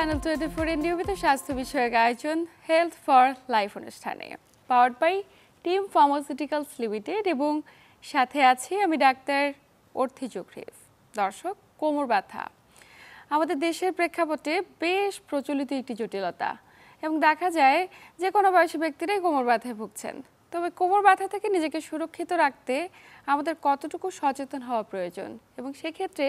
Channel 24 এর নিয়মিত স্বাস্থ্য বিষয়ক আয়োজন হেলথ ফর লাইফ অনুষ্ঠানে powered by team pharmaceuticals limited এবং সাথে আছি আমি ডাক্তার অর্থি জোকরিফ। দর্শক, কোমর ব্যথা আমাদের দেশের প্রেক্ষাপটে বেশ প্রচলিত একটি জটিলতা এবং দেখা যায় যে কোনো বয়সী ব্যক্তিরাই কোমর ব্যথায় ভুগছেন। তবে কোমর ব্যথা থেকে নিজেকে সুরক্ষিত রাখতে আমাদের কতটুকু সচেতন হওয়া প্রয়োজন এবং সেক্ষেত্রে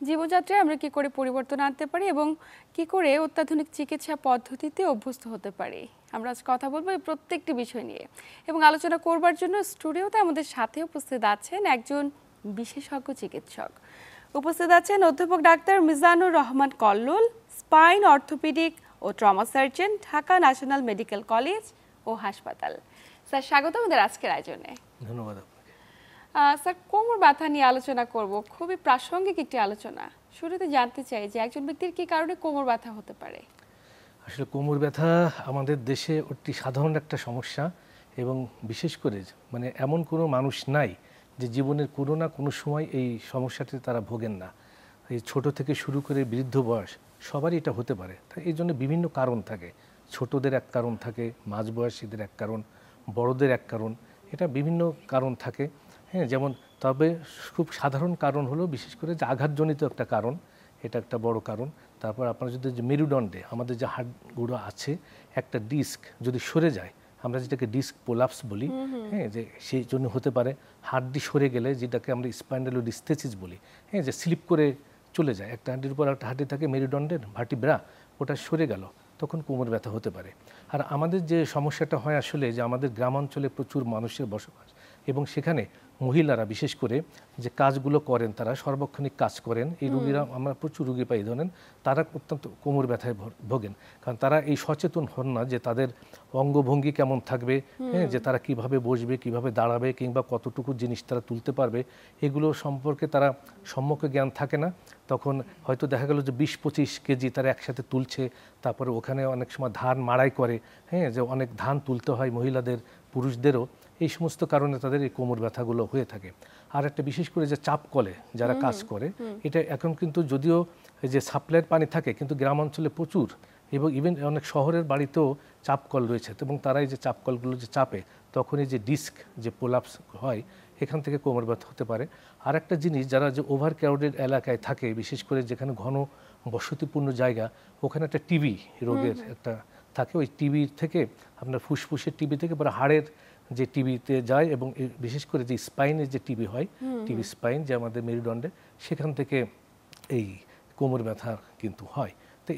জীবনযাত্রায় আমরা কী করে পরিবর্তন আনতে পারি এবং কী করে অত্যাধুনিক চিকিৎসা পদ্ধতিতে অভ্যস্ত হতে পারি, আমরা আজ কথা বলবো এই প্রত্যেকটি বিষয় নিয়ে। এবং আলোচনা করবার জন্য স্টুডিওতে আমাদের সাথে উপস্থিত আছেন একজন বিশেষজ্ঞ চিকিৎসক। উপস্থিত আছেন অধ্যাপক doctor Mizanur Rahman Kallol, spine orthopaedic ও trauma surgeon, Dhaka national medical college ও হাসপাতাল। স্যার, স্বাগত আমাদের আজকের আয়োজনে। ধন্যবাদ। স্যার, কোমর ব্যথা নিয়ে আলোচনা করব, খুবই প্রাসঙ্গিক একটি আলোচনা। শুরুতে জানতে চাই যে একজন ব্যক্তির কি কারণে কোমর ব্যথা হতে পারে? আসলে কোমর ব্যথা আমাদের দেশে অতি সাধারণ একটা সমস্যা এবং বিশেষ করে মানে এমন কোনো মানুষ নাই যে জীবনের কোনো না কোনো সময় এই সমস্যাটি তারা ভোগেন না। এই ছোট থেকে শুরু করে বৃদ্ধ বয়স সবারই এটা হতে পারে। তাই এই জন্য বিভিন্ন কারণ থাকে। ছোটদের এক কারণ থাকে, মাঝবয়সীদের এক কারণ, বড়দের এক কারণ, এটা বিভিন্ন কারণ থাকে। হ্যাঁ, যেমন তবে খুব সাধারণ কারণ হলো বিশেষ করে যে আঘাতজনিত একটা কারণ, এটা একটা বড় কারণ। তারপর আপনার যদি যে মেরুদণ্ডে আমাদের যে হাড়গুলো আছে একটা ডিস্ক যদি সরে যায়, আমরা যেটাকে ডিস্ক পোলাপস বলি, হ্যাঁ, যে সেই জন্য হতে পারে। হাড়টি সরে গেলে যেটাকে আমরা স্পাইন্ডালোডিস্থেসিস বলি, হ্যাঁ, যে স্লিপ করে চলে যায়, একটা হাড্ডির উপর একটা হাড্ডি থাকে মেরুদণ্ডের ভার্টিব্রা, ওটা সরে গেল, তখন কোমর ব্যথা হতে পারে। আর আমাদের যে সমস্যাটা হয় আসলে যে আমাদের গ্রামাঞ্চলে প্রচুর মানুষের বসবাস এবং সেখানে মহিলারা বিশেষ করে যে কাজগুলো করেন, তারা সর্বক্ষণিক কাজ করেন, এই রুগীরা আমরা প্রচুর রুগী পাই ধরেন, তারা অত্যন্ত কোমর ব্যথায় ভোগেন। কারণ তারা এই সচেতন হন না যে তাদের অঙ্গভঙ্গি কেমন থাকবে, হ্যাঁ, যে তারা কিভাবে বসবে, কিভাবে দাঁড়াবে, কিংবা কতটুকু জিনিস তারা তুলতে পারবে, এগুলো সম্পর্কে তারা সম্যক জ্ঞান থাকে না। তখন হয়তো দেখা গেল যে 20-25 কেজি তারা একসাথে তুলছে, তারপরে ওখানে অনেক সময় ধান মাড়াই করে, হ্যাঁ, যে অনেক ধান তুলতে হয় মহিলাদের, পুরুষদেরও। এই সমস্ত কারণে তাদের এই কোমর ব্যথাগুলো হয়ে থাকে। আর একটা বিশেষ করে যে চাপ কলে যারা কাজ করে, এটা এখন কিন্তু যদিও যে সাপ্লাইয়ের পানি থাকে কিন্তু গ্রাম অঞ্চলে প্রচুর এবং ইভেন অনেক শহরের বাড়িতেও চাপ কল রয়েছে এবং তারা এই যে চাপ কলগুলো যে চাপে তখন এই যে ডিস্ক যে পোলাপস হয়, এখান থেকে কোমর ব্যথা হতে পারে। আর একটা জিনিস, যারা যে ওভার ক্রাউডেড এলাকায় থাকে, বিশেষ করে যেখানে ঘন বসতিপূর্ণ জায়গা, ওখানে একটা টিবি রোগের একটা থাকে, ওই টিবি থেকে আপনার ফুসফুসের টিবি থেকে পরে হাড়ের যে টিবিতে যায় এবং বিশেষ করে যে স্পাইনের যে টিবি হয়, টিবি স্পাইন যে আমাদের মেরুদণ্ডে, সেখান থেকে এই কোমর ব্যথা কিন্তু হয়। তো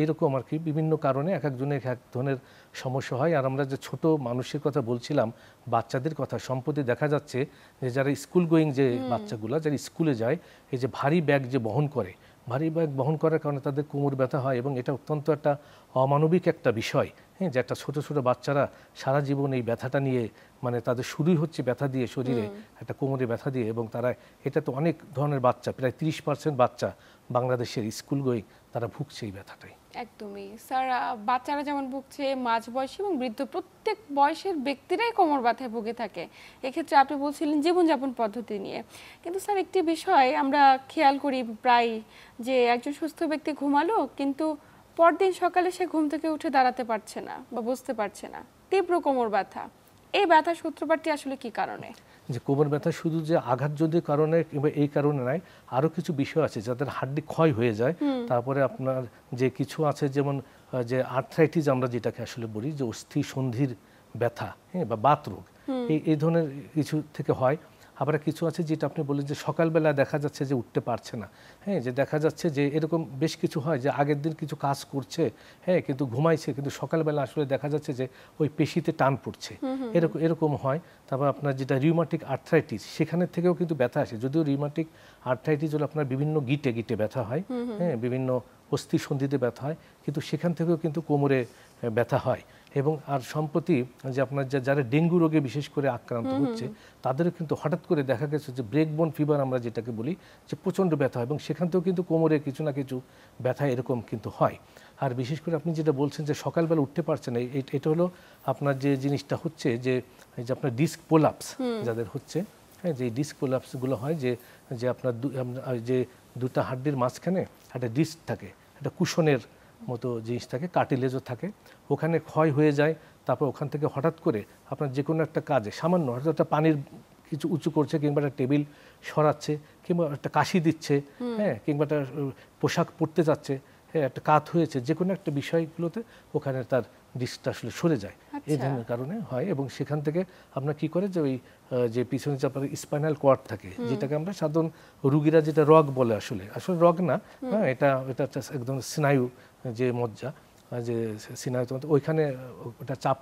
এইরকম আর কি বিভিন্ন কারণে এক একজনের এক ধরনের সমস্যা হয়। আর আমরা যে ছোট মানুষের কথা বলছিলাম, বাচ্চাদের কথা, সম্প্রতি দেখা যাচ্ছে যে যারা স্কুল গোয়িং যে বাচ্চাগুলো যারা স্কুলে যায়, এই যে ভারী ব্যাগ যে বহন করে, ভারী ব্যাগ বহন করার কারণে তাদের কোমর ব্যথা হয় এবং এটা অত্যন্ত একটা অমানবিক একটা বিষয়। হ্যাঁ, যে একটা ছোটো ছোটো বাচ্চারা সারা জীবন এই ব্যথাটা নিয়ে, মানে তাদের শুরুই হচ্ছে ব্যথা দিয়ে, শরীরে একটা কোমরে ব্যথা দিয়ে, এবং তারা এটা তো অনেক ধরনের বাচ্চা, প্রায় 30% বাচ্চা বাংলাদেশের স্কুল গোয়িং, তারা ভুগছে এই ব্যথাটাই। একদমই স্যার, বাচ্চারা যেমন ভুগছে, মাঝবয়সী এবং বৃদ্ধ প্রত্যেক বয়সের ব্যক্তিরাই কোমর ব্যথায় ভুগে থাকে। এক্ষেত্রে আপনি বলছিলেন জীবনযাপন পদ্ধতি নিয়ে, কিন্তু স্যার একটি বিষয় আমরা খেয়াল করি প্রায়, যে একজন সুস্থ ব্যক্তি ঘুমালো কিন্তু পরদিন সকালে সে ঘুম থেকে উঠে দাঁড়াতে পারছে না বা বুঝতে পারছে না, তীব্র কোমর ব্যথা। এই ব্যথার সূত্রপাতটি আসলে কি কারণে? যে কোমর ব্যথা শুধু যে আঘাতজনিত কারণে কিংবা এই কারণে নয়, আরও কিছু বিষয় আছে যাদের হাড্ডি ক্ষয় হয়ে যায়। তারপরে আপনার যে কিছু আছে যেমন যে আর্থ্রাইটিস আমরা যেটাকে আসলে বলি, যে অস্থি সন্ধির ব্যথা, হ্যাঁ, বা বাত রোগ, এই ধরনের কিছু থেকে হয়। আবার কিছু আছে যেটা আপনি বলেন যে সকালবেলা দেখা যাচ্ছে যে উঠতে পারছে না, হ্যাঁ, যে দেখা যাচ্ছে যে এরকম বেশ কিছু হয় যে আগের দিন কিছু কাজ করছে, হ্যাঁ, কিন্তু ঘুমাইছে, কিন্তু সকালবেলা আসলে দেখা যাচ্ছে যে ওই পেশিতে টান পড়ছে, এরকম হয়। তারপর আপনার যেটা রিউমাটিক আর্থ্রাইটিস, সেখানে থেকেও কিন্তু ব্যথা আসে। যদিও রিউমাটিক আর্থ্রাইটিস হলো আপনার বিভিন্ন গিটে গিটে ব্যথা হয়, হ্যাঁ, বিভিন্ন অস্থি সন্ধিতে ব্যথা হয়, কিন্তু সেখান থেকেও কিন্তু কোমরে ব্যথা হয়। এবং আর সম্প্রতি যে আপনার যারা ডেঙ্গু রোগে বিশেষ করে আক্রান্ত হচ্ছে, তাদেরও কিন্তু হঠাৎ করে দেখা গেছে যে ব্রেকবোন ফিভার আমরা যেটাকে বলি, যে প্রচণ্ড ব্যথা হয় এবং সেখান থেকেও কিন্তু কোমরে কিছু না কিছু ব্যথা এরকম কিন্তু হয়। আর বিশেষ করে আপনি যেটা বলছেন যে সকালবেলা উঠতে পারছেন না, এটা হলো আপনার যে জিনিসটা হচ্ছে যে আপনার ডিস্ক পোলাপস যাদের হচ্ছে, হ্যাঁ, যে ডিস্ক পোলাপসগুলো হয় যে আপনার যে দুটা হাড্ডির মাঝখানে একটা ডিস্ক থাকে, একটা কুশনের মতো জিনিস থাকে, কার্টিলেজও থাকে, ওখানে ক্ষয় হয়ে যায়। তারপর ওখান থেকে হঠাৎ করে আপনার যে কোনো একটা কাজে সামান্য হয়তো একটা পানির কিছু উঁচু করছে, কিংবা একটা টেবিল সরাচ্ছে, কিংবা একটা কাশি দিচ্ছে, হ্যাঁ, কিংবা একটা পোশাক পরতে যাচ্ছে, হ্যাঁ, একটা কাত হয়েছে, যে কোনো একটা বিষয়গুলোতে ওখানে তার ডিস্কটা আসলে সরে যায়। এই ধরনের কারণে হয়। এবং সেখান থেকে আপনার কি করে যে ওই যে পিছনে যে আপনার স্পাইনাল কর্ড থাকে, যেটাকে আমরা সাধারণ রুগীরা যেটা রগ বলে, আসলে রগ না, হ্যাঁ, এটা একদম স্নায়ু যে মজ্জা, যে স্নায়ু, ওইখানে ওটা চাপ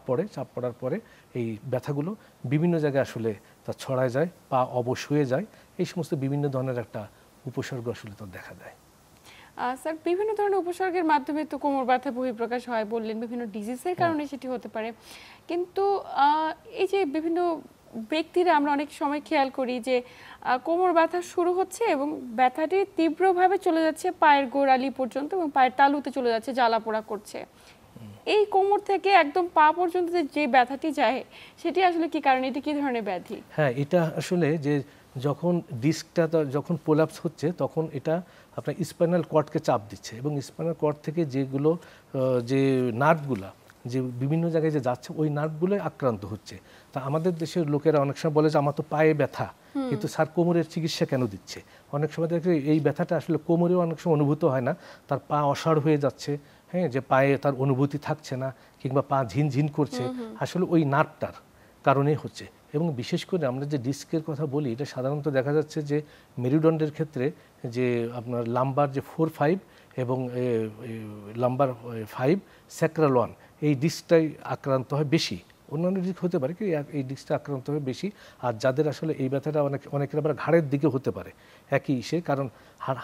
পড়ার পরে এই ব্যথাগুলো বিভিন্ন জায়গায় আসলে তা ছড়ায় যায়, পা অবশ হয়ে যায়, এই সমস্ত বিভিন্ন ধরনের একটা উপসর্গ আসলে তো দেখা দেয়। স্যার, বিভিন্ন ধরনের উপসর্গের মাধ্যমে তো কোমর ব্যথা বহিঃপ্রকাশ হয় বললেন, বিভিন্ন ডিজিজের কারণে সেটি হতে পারে, কিন্তু এই যে বিভিন্ন ব্যক্তিরা আমরা অনেক সময় খেয়াল করি যে কোমর ব্যথা শুরু হচ্ছে এবং ব্যথাটি তীব্রভাবে চলে যাচ্ছে পায়ের গোড়ালি পর্যন্ত এবং পায়ের তালুতে চলে যাচ্ছে, জ্বালা পোড়া করছে। এই কোমর থেকে একদম পা পর্যন্ত যে ব্যথাটি যায়, সেটি আসলে কি কারণে, এটি কি ধরনের ব্যাধি? হ্যাঁ, এটা আসলে যে যখন ডিস্কটা যখন প্রোলাপস হচ্ছে, তখন এটা আপনার স্পাইনাল কর্ডকে চাপ দিচ্ছে, এবং স্পাইনাল কর্ড থেকে যেগুলো যে নার্ভগুলা যে বিভিন্ন জায়গায় যে যাচ্ছে, ওই নার্ভগুলোই আক্রান্ত হচ্ছে। তা আমাদের দেশের লোকেরা অনেক সময় বলে যে আমার তো পায়ে ব্যথা, কিন্তু স্যার কোমরের চিকিৎসা কেন দিচ্ছে? অনেক সময় দেখে এই ব্যথাটা আসলে কোমরেও অনেক সময় অনুভূত হয় না, তার পা অসাড় হয়ে যাচ্ছে, হ্যাঁ, যে পায়ে তার অনুভূতি থাকছে না, কিংবা পা ঝিনঝিন করছে, আসলে ওই নার্ভটার কারণেই হচ্ছে। এবং বিশেষ করে আমরা যে ডিস্কের কথা বলি, এটা সাধারণত দেখা যাচ্ছে যে মেরুদণ্ডের ক্ষেত্রে যে আপনার লাম্বার যে 4-5 এবং লাম্বার 5 স্যাক্রাল 1, এই ডিস্কটাই আক্রান্ত হয় বেশি। অন্যান্য ডিস্ক হতে পারে, কি এই ডিস্কটা আক্রান্ত হয় বেশি। আর যাদের আসলে এই ব্যথাটা অনেকের আবার ঘাড়ের দিকে হতে পারে একই সে, কারণ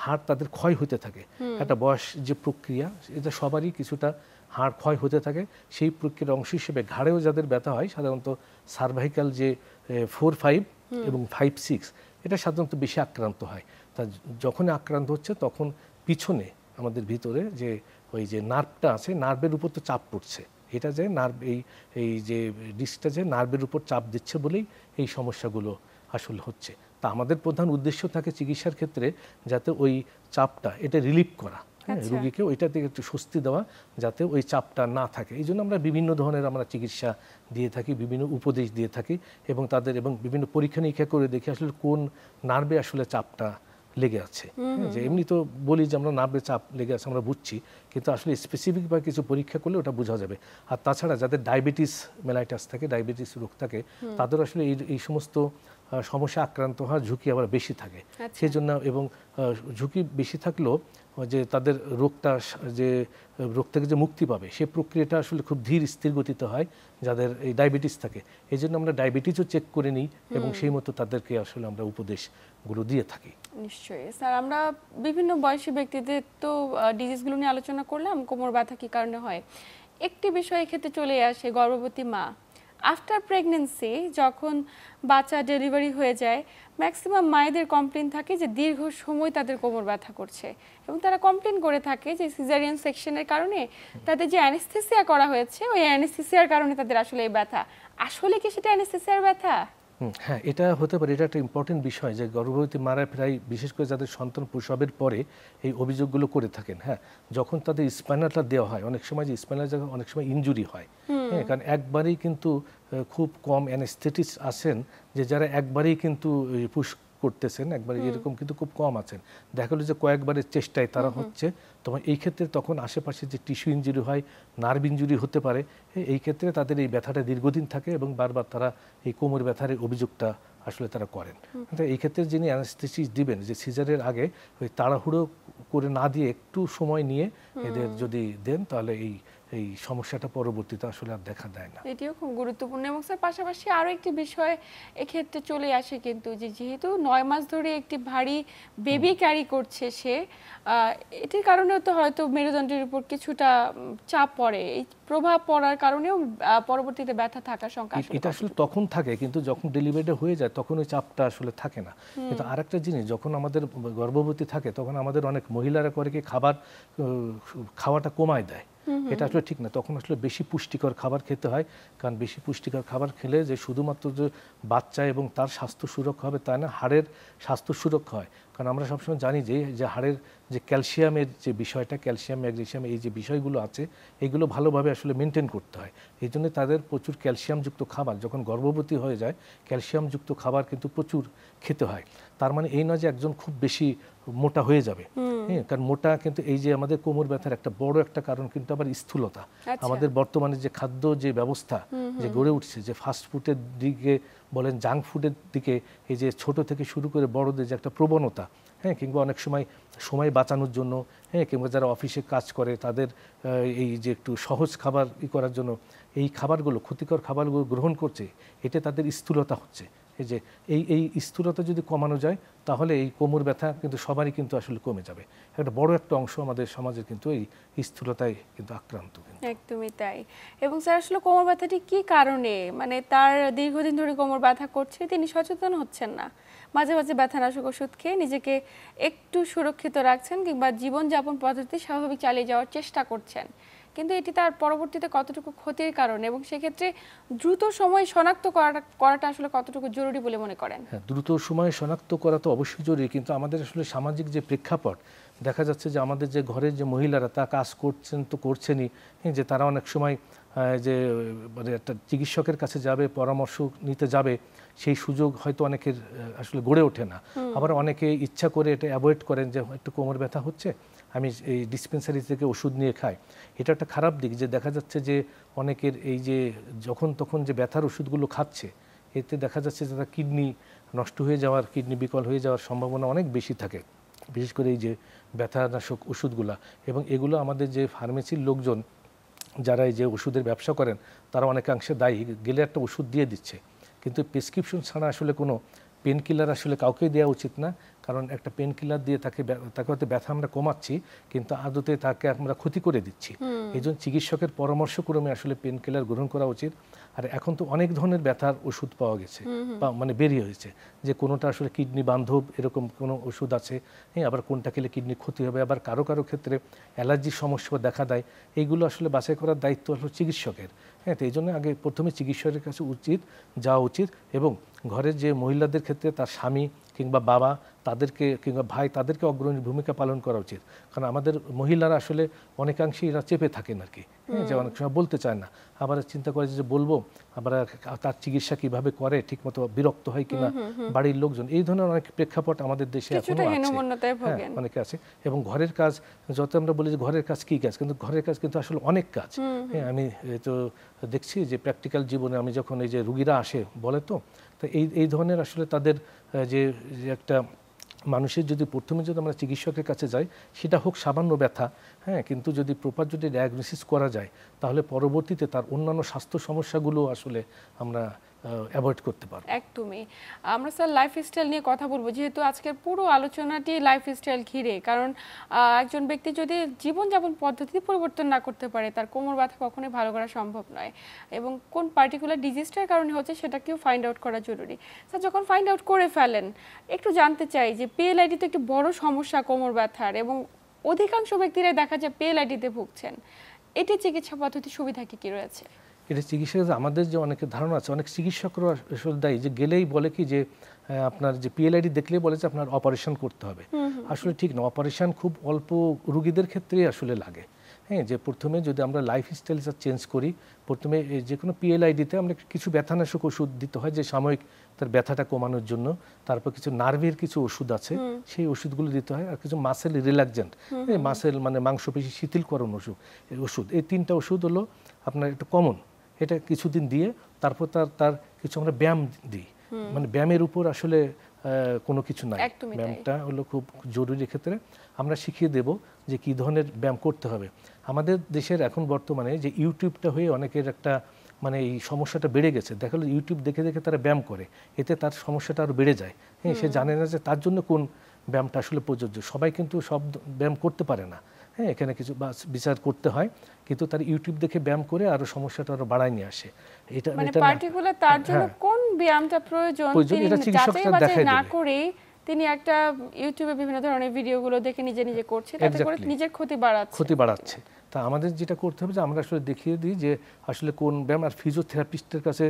হাড় তাদের ক্ষয় হতে থাকে, একটা বয়স যে প্রক্রিয়া, এটা সবারই কিছুটা হাড় ক্ষয় হতে থাকে, সেই প্রক্রিয়ার অংশ হিসেবে ঘাড়েও যাদের ব্যথা হয়, সাধারণত সার্ভাইকাল যে 4-5 এবং 5-6, এটা সাধারণত বেশি আক্রান্ত হয়। তা যখন আক্রান্ত হচ্ছে, তখন পিছনে আমাদের ভিতরে যে ওই যে নার্ভটা আছে, নার্ভের উপর তো চাপ পড়ছে, এটা যে নার্ভ এই যে ডিস্কটা যে নার্ভের উপর চাপ দিচ্ছে বলেই এই সমস্যাগুলো আসলে হচ্ছে। তা আমাদের প্রধান উদ্দেশ্য থাকে চিকিৎসার ক্ষেত্রে যাতে ওই চাপটা এটা রিলিফ করা, হ্যাঁ, রুগীকে ওইটা থেকে একটু স্বস্তি দেওয়া, যাতে ওই চাপটা না থাকে। এই জন্য আমরা বিভিন্ন ধরনের আমরা চিকিৎসা দিয়ে থাকি, বিভিন্ন উপদেশ দিয়ে থাকি, এবং বিভিন্ন পরীক্ষা নিরীক্ষা করে দেখি আসলে কোন নার্ভে আসলে চাপটা লেগে আছে। যে এমনি তো বলি যে আমরা নার্ভে চাপ লেগে আছে আমরা বুঝছি, কিন্তু আসলে স্পেসিফিক বা কিছু পরীক্ষা করলে ওটা বোঝা যাবে। আর তাছাড়া যাদের ডায়াবেটিস মেলাইটাস থাকে, ডায়াবেটিস রোগ থাকে, তাদের আসলে এই সমস্ত সমস্যা আক্রান্ত হওয়ার ঝুঁকি আবার বেশি থাকে। সেই জন্য, এবং ঝুঁকি বেশি থাকলেও যে তাদের রোগ থেকে যে মুক্তি পাবে, সেই প্রক্রিয়াটা আসলে খুব ধীর স্থির গতিতে হয় যাদের এই ডায়াবেটিস থাকে। এই জন্য আমরা ডায়াবেটিসও চেক করে নিই, এবং সেই মতো তাদেরকে আসলে আমরা উপদেশগুলো দিয়ে থাকি। নিশ্চয়ই স্যার, আমরা বিভিন্ন বয়সী ব্যক্তিদের তো ডিজিজগুলো নিয়ে আলোচনা করলাম, কোমর ব্যথা কী কারণে হয়। একটি বিষয় ক্ষেত্রে চলে আসে গর্ভবতী মা আফটার প্রেগনেন্সি, যখন বাচ্চা ডেলিভারি হয়ে যায়, ম্যাক্সিমাম মায়েদের কমপ্লেন থাকে যে দীর্ঘ সময় তাদের কোমর ব্যথা করছে, এবং তারা কমপ্লেন করে থাকে যে সিজারিয়ান সেকশনের কারণে তাদের যে অ্যানেস্থেসিয়া করা হয়েছে, ওই অ্যানেস্থেসিয়ার কারণে তাদের আসলে এই ব্যথা। আসলে কি সেটা অ্যানেস্থেসিয়ার ব্যথা? হ্যাঁ, এটা হতে পারে। এটা একটা ইম্পর্টেন্ট বিষয় যে গর্ভবতী মারা প্রায়, বিশেষ করে যাদের সন্তান প্রসবের পরে এই অভিযোগগুলো করে থাকেন। হ্যাঁ, যখন তাদের স্পাইনালটা দেওয়া হয়, অনেক সময় যে স্পাইনাল জায়গায় অনেক সময় ইনজুরি হয়, হ্যাঁ, কারণ একবারেই কিন্তু খুব কম অ্যানেস্থেটিস্ট আছেন যে যারা একবারেই কিন্তু পুশ করতেছেন, একবারে এরকম কিন্তু খুব কম আছেন। দেখা গেলো যে কয়েকবারের চেষ্টায় তারা হচ্ছে, তখন এই ক্ষেত্রে তখন আশেপাশে যে টিস্যু ইনজুরি হয়, নার্ভ ইনজুরি হতে পারে, এই ক্ষেত্রে তাদের এই ব্যথাটা দীর্ঘদিন থাকে, এবং বারবার তারা এই কোমর ব্যথার অভিযোগটা আসলে তারা করেন। এই ক্ষেত্রে যিনি অ্যানেস্থেসিস দিবেন, যে সিজারের আগে ওই তাড়াহুড়ো করে না দিয়ে একটু সময় নিয়ে এদের যদি দেন, তাহলে এই সমস্যাটা পরবর্তীতে আসলে আর দেখা দেয় না। এটিও খুব গুরুত্বপূর্ণ। এবং স্যার, পাশাপাশি আরও একটি বিষয় এক্ষেত্রে চলে আসে, কিন্তু যে যেহেতু 9 মাস ধরে একটি ভারী বেবি ক্যারি করছে সে, এটির কারণেও তো হয়তো মেরুদণ্ডের উপর কিছুটা চাপ পড়ে, এই প্রভাব পড়ার কারণেও পরবর্তীতে ব্যথা থাকার সংখ্যা এটা আসলে তখন থাকে, কিন্তু যখন ডেলিভারিটা হয়ে যায় তখন ওই চাপটা আসলে থাকে না। কিন্তু আরেকটা জিনিস, যখন আমাদের গর্ভবতী থাকে তখন আমাদের অনেক মহিলারা করে কি খাওয়াটা কমায় দেয়, এটা আসলে ঠিক না। তখন আসলে বেশি পুষ্টিকর খাবার খেতে হয়, কারণ বেশি পুষ্টিকর খাবার খেলে যে শুধুমাত্র যে বাচ্চা এবং তার স্বাস্থ্য সুরক্ষা হবে তা না, হাড়ের স্বাস্থ্য সুরক্ষা হয়। কারণ আমরা সবসময় জানি যে হাড়ের যে ক্যালসিয়ামের যে বিষয়টা, ক্যালসিয়াম ম্যাগনেসিয়াম এই যে বিষয়গুলো আছে, এগুলো ভালোভাবে আসলে মেনটেন করতে হয়। এই জন্য তাদের প্রচুর ক্যালসিয়ামযুক্ত খাবার, যখন গর্ভবতী হয়ে যায় ক্যালসিয়ামযুক্ত খাবার কিন্তু প্রচুর খেতে হয়। তার মানে এই নয় যে একজন খুব বেশি মোটা হয়ে যাবে, হ্যাঁ, কারণ মোটা কিন্তু এই যে আমাদের কোমর ব্যথার একটা বড় একটা কারণ কিন্তু আবার স্থূলতা। আমাদের বর্তমানে যে খাদ্য যে ব্যবস্থা যে গড়ে উঠছে, যে ফাস্ট ফুডের দিকে বলেন, জাঙ্ক ফুডের দিকে, এই যে ছোট থেকে শুরু করে বড়দের যে একটা প্রবণতা, হ্যাঁ, কিংবা অনেক সময় বাঁচানোর জন্য, হ্যাঁ, কিংবা যারা অফিসে কাজ করে তাদের এই যে একটু সহজ খাবার করার জন্য এই খাবারগুলো, ক্ষতিকর খাবারগুলো গ্রহণ করছে, এতে তাদের স্থূলতা হচ্ছে। এই যে এই স্থূলতা যদি কমানো যায় তাহলে এই কোমর ব্যথা কিন্তু সবারই কিন্তু আসলে কমে যাবে। একটা বড় একটা অংশ আমাদের সমাজের কিন্তু এই স্থূলতায় কিন্তু আক্রান্ত। একদমই তাই। এবং স্যার আসলে কোমর ব্যথাটি কি কারণে, মানে তার দীর্ঘদিন ধরে কোমর ব্যথা করছে, তিনি সচেতন হচ্ছেন না, মাঝে মাঝে ব্যথানাশক ওষুধ খেয়ে নিজেকে একটু সুরক্ষিত রাখছেন কিংবা জীবনযাপন পদ্ধতি স্বাভাবিক চালিয়ে যাওয়ার চেষ্টা করছেন, কিন্তু এটি তার পরবর্তীতে কতটুকু ক্ষতির কারণ এবং সেক্ষেত্রে দ্রুত সময় শনাক্ত করাটা আসলে কতটুকু জরুরি বলে মনে করেন? হ্যাঁ, দ্রুত সময়ে শনাক্ত করা তো অবশ্যই জরুরি, কিন্তু আমাদের আসলে সামাজিক যে প্রেক্ষাপট দেখা যাচ্ছে যে আমাদের যে ঘরের যে মহিলারা তা কাজ করছেন তো করছেনই, যে তারা অনেক সময় যে মানে একটা চিকিৎসকের কাছে যাবে, পরামর্শ নিতে যাবে, সেই সুযোগ হয়তো অনেকের আসলে গড়ে ওঠে না। আবার অনেকে ইচ্ছা করে এটা অ্যাভয়েড করেন যে একটু কোমর ব্যথা হচ্ছে, আমি এই ডিসপেন্সারি থেকে ওষুধ নিয়ে খাই। এটা একটা খারাপ দিক, যে দেখা যাচ্ছে যে অনেকের এই যে যখন তখন যে ব্যথার ওষুধগুলো খাচ্ছে, এতে দেখা যাচ্ছে যে তার কিডনি নষ্ট হয়ে যাওয়ার, কিডনি বিকল হয়ে যাওয়ার সম্ভাবনা অনেক বেশি থাকে, বিশেষ করে এই যে ব্যথানাশক ওষুধগুলা। এবং এগুলো আমাদের যে ফার্মেসির লোকজন যারা এই যে ওষুধের ব্যবসা করেন তারা অনেকাংশে দায়ী। গেলে একটা ওষুধ দিয়ে দিচ্ছে, কিন্তু প্রেসক্রিপশন ছাড়া আসলে কোনো পেন কিলার আসলে কাউকেই দেওয়া উচিত না। কারণ একটা পেন কিলার দিয়ে তাকে হয়তো ব্যথা আমরা কমাচ্ছি, কিন্তু আদতে তাকে আমরা ক্ষতি করে দিচ্ছি। এই জন্য চিকিৎসকের পরামর্শক্রমে আসলে পেন কিলার গ্রহণ করা উচিত। আর এখন তো অনেক ধরনের ব্যথার ওষুধ পাওয়া গেছে, মানে বেরিয়ে হয়েছে, যে কোনোটা আসলে কিডনি বান্ধব এরকম কোনো ওষুধ আছে, হ্যাঁ, আবার কোনটা খেলে কিডনি ক্ষতি হবে, আবার কারো কারো ক্ষেত্রে অ্যালার্জির সমস্যা দেখা দেয়। এইগুলো আসলে বাছাই করার দায়িত্ব আসলে চিকিৎসকের। হ্যাঁ, তো এই জন্য আগে প্রথমে চিকিৎসকের কাছে যাওয়া উচিত। এবং ঘরের যে মহিলাদের ক্ষেত্রে তার স্বামী কিংবা বাবা তাদেরকে কিংবা ভাই তাদেরকে অগ্রণী ভূমিকা পালন করা উচিত। কারণ আমাদের মহিলারা আসলে অনেকাংশেই এরা চেপে থাকেন আর কি, যে অনেক সময় বলতে চায় না, আবার চিন্তা করে যে বলবো, আবার তার চিকিৎসা কিভাবে করে ঠিকমতো বিরক্ত হয় কিনা বাড়ির লোকজন, এই ধরনের অনেক প্রেক্ষাপট আমাদের দেশে এখনো আছে, অনেকে আছে। এবং ঘরের কাজ, যত আমরা বলি যে ঘরের কাজ কি কাজ, কিন্তু ঘরের কাজ কিন্তু আসলে অনেক কাজ। হ্যাঁ, আমি তো দেখছি যে প্র্যাকটিক্যাল জীবনে আমি যখন এই যে রুগীরা আসে বলে তো এই ধরনের আসলে তাদের যে একটা মানুষের যদি প্রথমে যদি আমরা চিকিৎসকের কাছে যাই, সেটা হোক সামান্য ব্যথা, হ্যাঁ, কিন্তু যদি প্রপার যদি ডায়াগনোসিস করা যায় তাহলে পরবর্তীতে তার অন্যান্য স্বাস্থ্য সমস্যাগুলো আসলে আমরা অ্যাভয়েড করতে পারবো। একদমই। আমরা স্যার লাইফস্টাইল নিয়ে কথা বলবো, যেহেতু আজকের পুরো আলোচনাটি লাইফস্টাইল ঘিরে। কারণ একজন ব্যক্তি যদি জীবনযাপন পদ্ধতি পরিবর্তন না করতে পারে, তার কোমর ব্যথা কখনোই ভালো করা সম্ভব নয়। এবং কোন পার্টিকুলার ডিজিজটার কারণে হচ্ছে সেটাকেও ফাইন্ড আউট করা জরুরি। স্যার, যখন ফাইন্ড আউট করে ফেলেন, একটু জানতে চাই যে পিএলআইডি তো একটি বড় সমস্যা কোমর ব্যথার, এবং অধিকাংশ ব্যক্তিরাই দেখা যায় পিএলআইডিতে ভুগছেন। এটি চিকিৎসা পদ্ধতি সুবিধা কি রয়েছে? এটা চিকিৎসা আমাদের যে অনেকের ধারণা আছে, অনেক চিকিৎসকরা আসলে দায়ী, যে গেলেই বলে কি যে আপনার যে পিএলআইডি দেখলেই বলে যে আপনার অপারেশন করতে হবে। আসলে ঠিক না, অপারেশন খুব অল্প রুগীদের ক্ষেত্রেই আসলে লাগে। হ্যাঁ, যে প্রথমে যদি আমরা লাইফস্টাইল চেঞ্জ করি, প্রথমে যে কোনো পিএলআইডিতে আমরা কিছু ব্যথানাশক ওষুধ দিতে হয় যে সাময়িক তার ব্যথাটা কমানোর জন্য, তারপর কিছু নার্ভের কিছু ওষুধ আছে সেই ওষুধগুলো দিতে হয়, আর কিছু মাসেল রিল্যাক্সেন্ট, মাসেল মানে মাংসপেশি শিথিলকরণ ওষুধ, এই তিনটা ওষুধ হলো আপনার একটা কমন। এটা কিছুদিন দিয়ে তারপর তার কিছু আমরা ব্যায়াম দিই, মানে ব্যায়ামের উপর আসলে কোনো কিছু নাই, ব্যায়ামটা হলো খুব জরুরি। ক্ষেত্রে আমরা শিখিয়ে দেব যে কী ধরনের ব্যায়াম করতে হবে। আমাদের দেশের এখন বর্তমানে যে ইউটিউবটা হয়ে অনেকের একটা মানে এই সমস্যাটা বেড়ে গেছে, দেখা গেলো ইউটিউব দেখে দেখে তারা ব্যায়াম করে, এতে তার সমস্যাটা আরও বেড়ে যায়। হ্যাঁ, সে জানে না যে তার জন্য কোন ব্যায়ামটা আসলে প্রযোজ্য। সবাই কিন্তু সব ব্যায়াম করতে পারে না, হ্যাঁ, এখানে কিছু বিচার করতে হয়, কিন্তু তার ইউটিউব দেখে ব্যায়াম করে আরো সমস্যাটা আরো বাড়ায় নিয়ে আসে। এটা মানে পার্টিকুলার তার জন্য কোন ব্যায়ামটা প্রয়োজন এটা চিকিৎসকরা দেখায় না করে তিনি একটা ইউটিউবে বিভিন্ন ধরনের ভিডিওগুলো দেখে নিজে নিজে করছে, তাতে করে নিজের ক্ষতি বাড়াচ্ছে। তা আমাদের যেটা করতে হবে যে আমরা আসলে দেখিয়ে দিই যে আসলে কোন ব্যায়াম, আর ফিজিওথেরাপিস্টের কাছে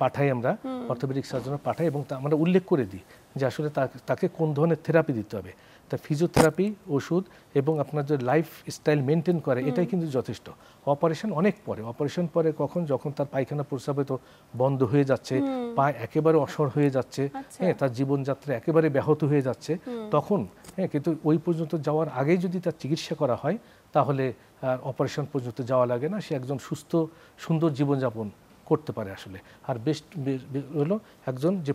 পাঠাই আমরা, অর্থোপেডিক সার্জনে পাঠাই এবং আমরা উল্লেখ করে দিই যে আসলে তাকে কোন ধরনের থেরাপি দিতে হবে। তা ফিজিওথেরাপি, ওষুধ এবং আপনার যে লাইফ স্টাইল মেনটেন করে এটাই কিন্তু যথেষ্ট। অপারেশন অনেক পরে, অপারেশন পরে কখন, যখন তার পায়খানা প্রস্রাব হয়তো বন্ধ হয়ে যাচ্ছে, পা একেবারে অসর হয়ে যাচ্ছে, হ্যাঁ, তার জীবনযাত্রা একেবারে ব্যাহত হয়ে যাচ্ছে, তখন হ্যাঁ, কিন্তু ওই পর্যন্ত যাওয়ার আগেই যদি তার চিকিৎসা করা হয় তাহলে অপারেশন পর্যন্ত যাওয়া লাগে না, সে একজন সুস্থ সুন্দর জীবনযাপন করতে পারে আসলে। আর বেস্ট হলো একজন যে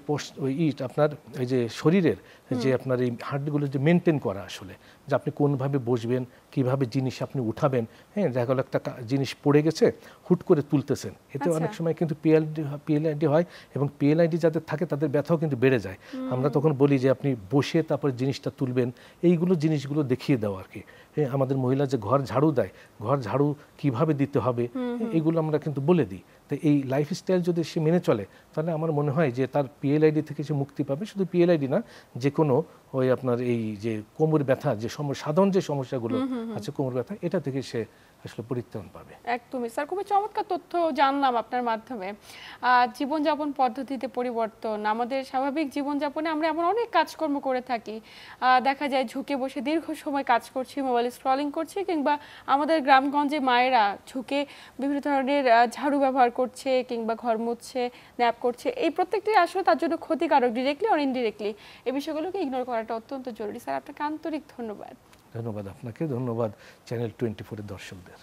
আপনার এই যে শরীরের যে আপনার এই হাড্ডিগুলো যে মেনটেন করা আসলে, যে আপনি কোনভাবে বসবেন, কিভাবে জিনিস আপনি উঠাবেন, হ্যাঁ, দেখা গেলো একটা জিনিস পড়ে গেছে হুট করে তুলতেছেন, এতে অনেক সময় কিন্তু পিএলআইডি হয় এবং পিএলআইডি যাদের থাকে তাদের ব্যথাও কিন্তু বেড়ে যায়। আমরা তখন বলি যে আপনি বসে তারপরে জিনিসটা তুলবেন, জিনিসগুলো দেখিয়ে দেওয়া আর কি। আমাদের মহিলা যে ঘর ঝাড়ু দেয়, ঘর ঝাড়ু কিভাবে দিতে হবে এগুলো আমরা কিন্তু বলে দিই। তো এই লাইফস্টাইল যদি সে মেনে চলে তাহলে আমার মনে হয় যে তার পিএলআইডি থেকে সে মুক্তি পাবে। শুধু পিএলআইডি না, যে কোনো ওই আপনার এই যে কোমর ব্যথা, যে সাধারণ যে সমস্যাগুলো আছে কোমর ব্যথা, এটা থেকে সে আসলে পরিত্রাণ পাবে। একদমই স্যার, খুবই চমৎকার তথ্য জানলাম আপনার মাধ্যমে। জীবনযাপন পদ্ধতিতে পরিবর্তন, আমাদের স্বাভাবিক জীবনযাপনে আমরা এমন অনেক কাজকর্ম করে থাকি, দেখা যায় ঝুঁকে বসে দীর্ঘ সময় কাজ করছি, মোবাইল স্ক্রলিং করছি, কিংবা আমাদের গ্রামগঞ্জে মায়েরা ঝুঁকে বিভিন্ন ধরনের ঝাড়ু ব্যবহার করছে কিংবা ঘর মুছছে, ন্যাপ করছে। এই প্রত্যেকটি আসলে তার জন্য ক্ষতিকারক, ডিরেক্টলি অর ইনডিরেক্টলি। এই বিষয়গুলোকে ইগনোর করাটা অত্যন্ত জরুরি। স্যার, আপনাকে আন্তরিক ধন্যবাদ। ধন্যবাদ আপনাকে, ধন্যবাদ চ্যানেল 24 এর দর্শকদের।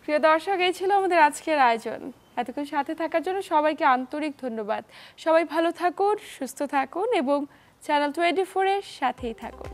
প্রিয় দর্শক, এই ছিল আমাদের আজকের আয়োজন। এতক্ষণ সাথে থাকার জন্য সবাইকে আন্তরিক ধন্যবাদ। সবাই ভালো থাকুন, সুস্থ থাকুন এবং চ্যানেল 24 এর সাথেই থাকুন।